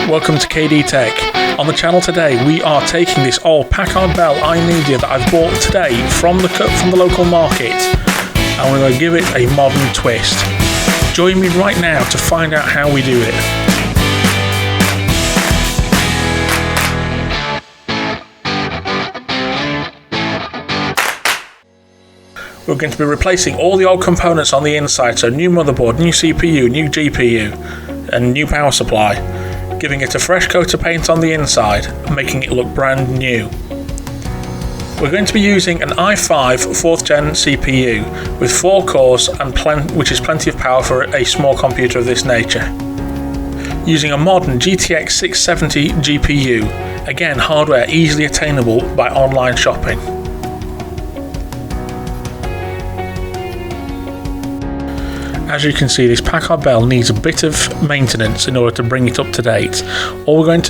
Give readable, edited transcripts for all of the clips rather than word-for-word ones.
welcome to KD Tech. On the channel today we are taking this old Packard Bell iMedia that I've bought today from the local market and we're going to give it a modern twist. Join me right now to find out how we do it. We're going to be replacing all the old components on the inside, so new motherboard, new CPU, new GPU and new power supply, giving it a fresh coat of paint on the inside and making it look brand new. We're going to be using an i5 4th gen CPU with 4 cores and which is plenty of power for a small computer of this nature. Using a modern GTX 670 GPU, again hardware easily attainable by online shopping. As you can see, this Packard Bell needs a bit of maintenance in order to bring it up to date. All we're going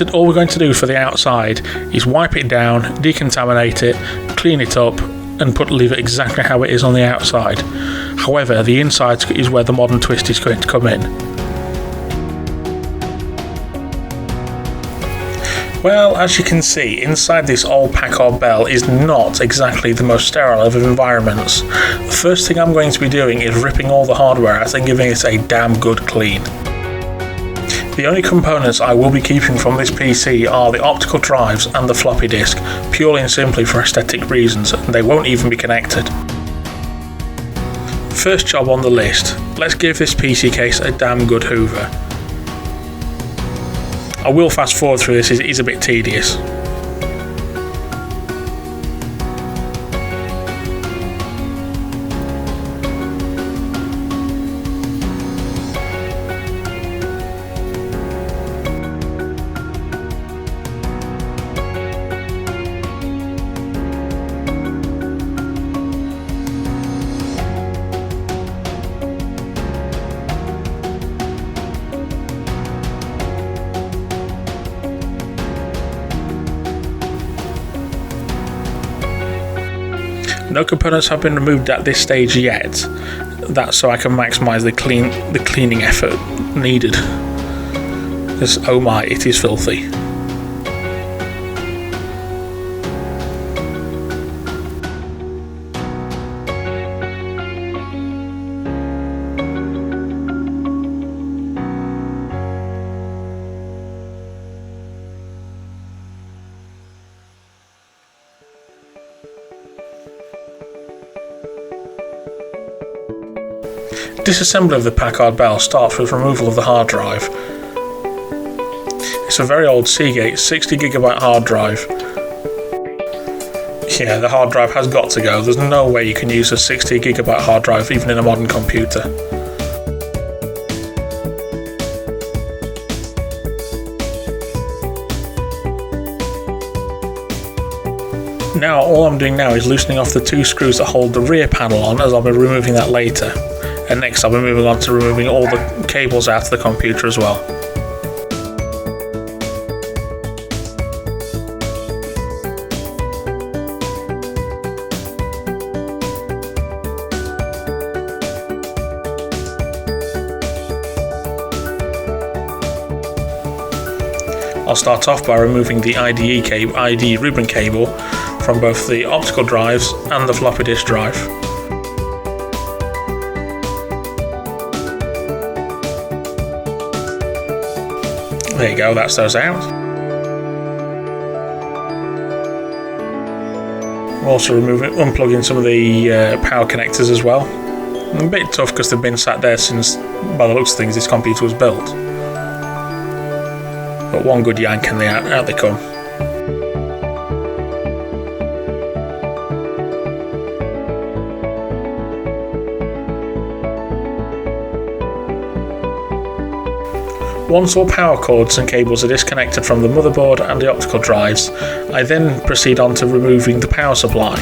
to do for the outside is wipe it down, decontaminate it, clean it up, and leave it exactly how it is on the outside. However, the inside is where the modern twist is going to come in. Well, as you can see, inside this old Packard Bell is not exactly the most sterile of environments. The first thing I'm going to be doing is ripping all the hardware out and giving it a damn good clean. The only components I will be keeping from this PC are the optical drives and the floppy disk, purely and simply for aesthetic reasons, and they won't even be connected. First job on the list, let's give this PC case a damn good hoover. I will fast forward through this, it is a bit tedious. No components have been removed at this stage yet. That's so I can maximise the cleaning effort needed. Because oh my, it is filthy. Disassembly of the Packard Bell starts with removal of the hard drive. It's a very old Seagate 60GB hard drive. Yeah, the hard drive has got to go. There's no way you can use a 60GB hard drive even in a modern computer. Now all I'm doing now is loosening off the 2 screws that hold the rear panel on, as I'll be removing that later. And next I'll be moving on to removing all the cables out of the computer as well. I'll start off by removing the IDE ribbon cable from both the optical drives and the floppy disk drive. There you go, that's those out. We're also unplugging some of the power connectors as well. A bit tough because they've been sat there since, by the looks of things, this computer was built. But one good yank and out they come. Once all power cords and cables are disconnected from the motherboard and the optical drives, I then proceed on to removing the power supply.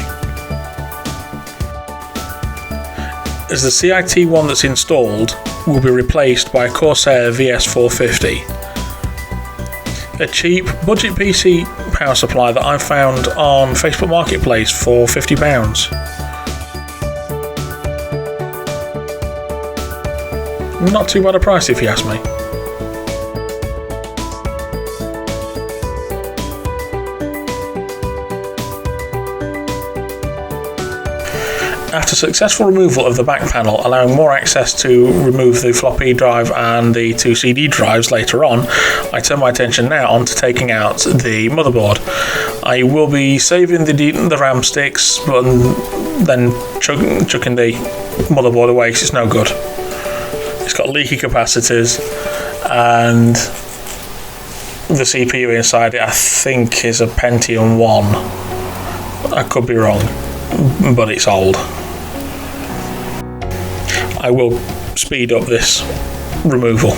As the CIT1 that's installed will be replaced by a Corsair VS450. A cheap budget PC power supply that I found on Facebook Marketplace for £50. Not too bad a price if you ask me. After successful removal of the back panel, allowing more access to remove the floppy drive and the 2 CD drives later on, I turn my attention now on to taking out the motherboard. I will be saving the RAM sticks, but then chucking the motherboard away because it's no good. It's got leaky capacitors, and the CPU inside it I think is a Pentium 1. I could be wrong, but it's old. I will speed up this removal.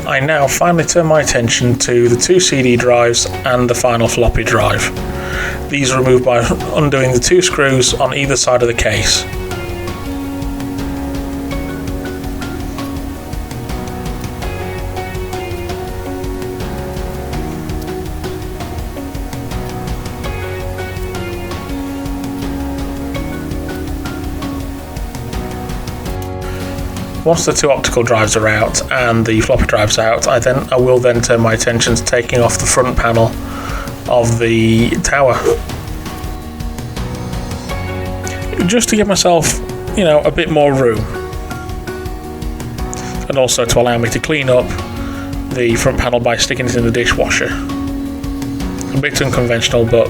I now finally turn my attention to the 2 CD drives and the final floppy drive. These are removed by undoing the 2 screws on either side of the case. Once the 2 optical drives are out and the floppy drives out, I will then turn my attention to taking off the front panel of the tower. Just to give myself, a bit more room. And also to allow me to clean up the front panel by sticking it in the dishwasher. A bit unconventional, but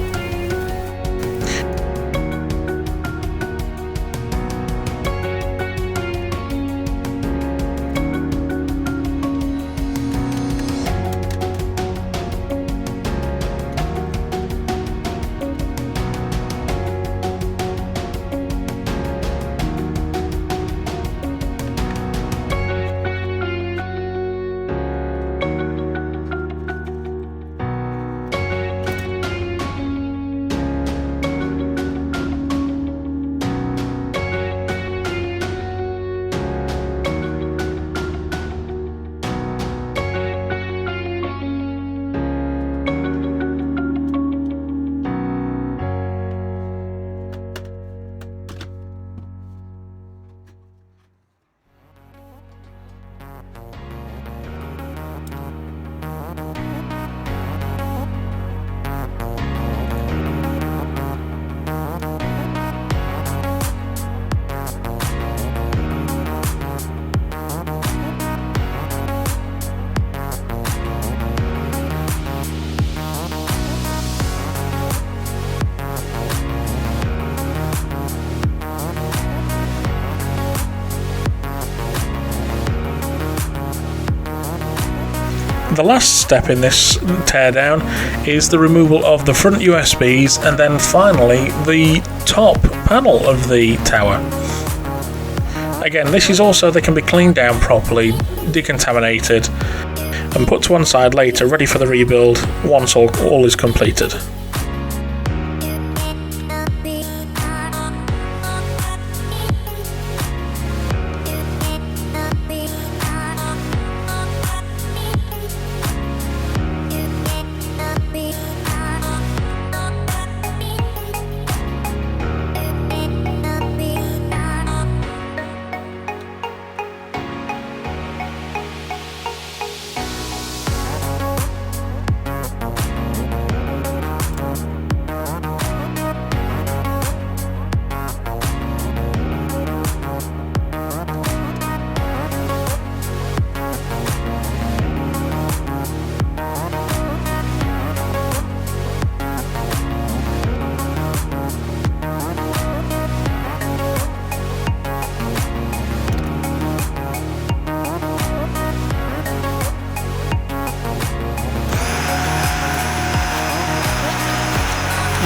the last step in this teardown is the removal of the front USBs and then finally the top panel of the tower. Again, this is also, they can be cleaned down properly, decontaminated and put to one side later, ready for the rebuild once all is completed.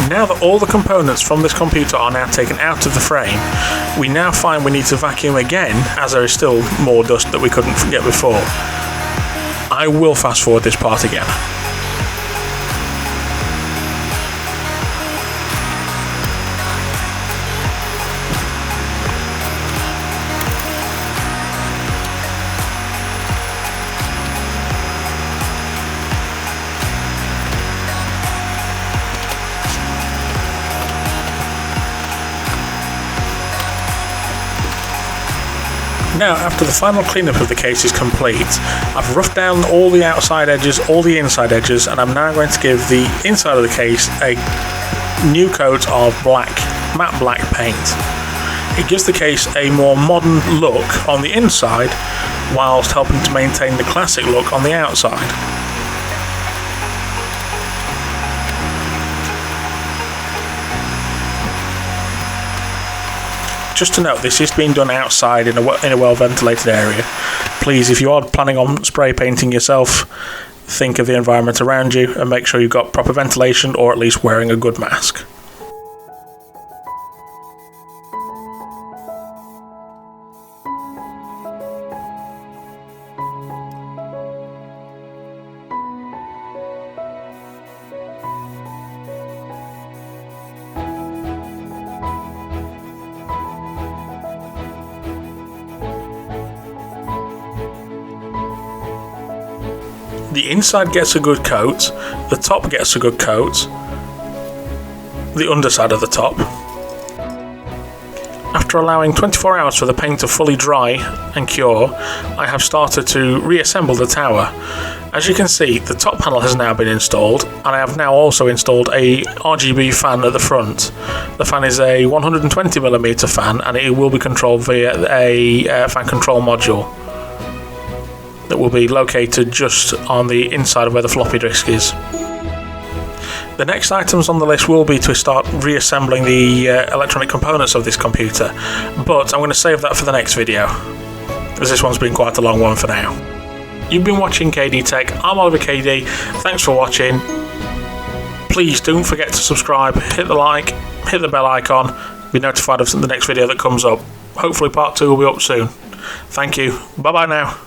Now that all the components from this computer are now taken out of the frame, we now find we need to vacuum again, as there is still more dust that we couldn't get before. I will fast forward this part again. Now, after the final cleanup of the case is complete, I've roughed down all the outside edges, all the inside edges, and I'm now going to give the inside of the case a new coat of matte black paint. It gives the case a more modern look on the inside, whilst helping to maintain the classic look on the outside. Just to note, this is being done outside in a well ventilated area. Please, if you are planning on spray painting yourself, think of the environment around you and make sure you've got proper ventilation, or at least wearing a good mask. The inside gets a good coat, the top gets a good coat, the underside of the top. After allowing 24 hours for the paint to fully dry and cure, I have started to reassemble the tower. As you can see, the top panel has now been installed, and I have now also installed a RGB fan at the front. The fan is a 120mm fan, and it will be controlled via a fan control module that will be located just on the inside of where the floppy disk is. The next items on the list will be to start reassembling the electronic components of this computer, but I'm going to save that for the next video, as this one's been quite a long one for now. You've been watching KD Tech. I'm Oliver KD. Thanks for watching. Please don't forget to subscribe, hit the like, hit the bell icon, be notified of the next video that comes up. Hopefully part 2 will be up soon. Thank you. Bye bye now.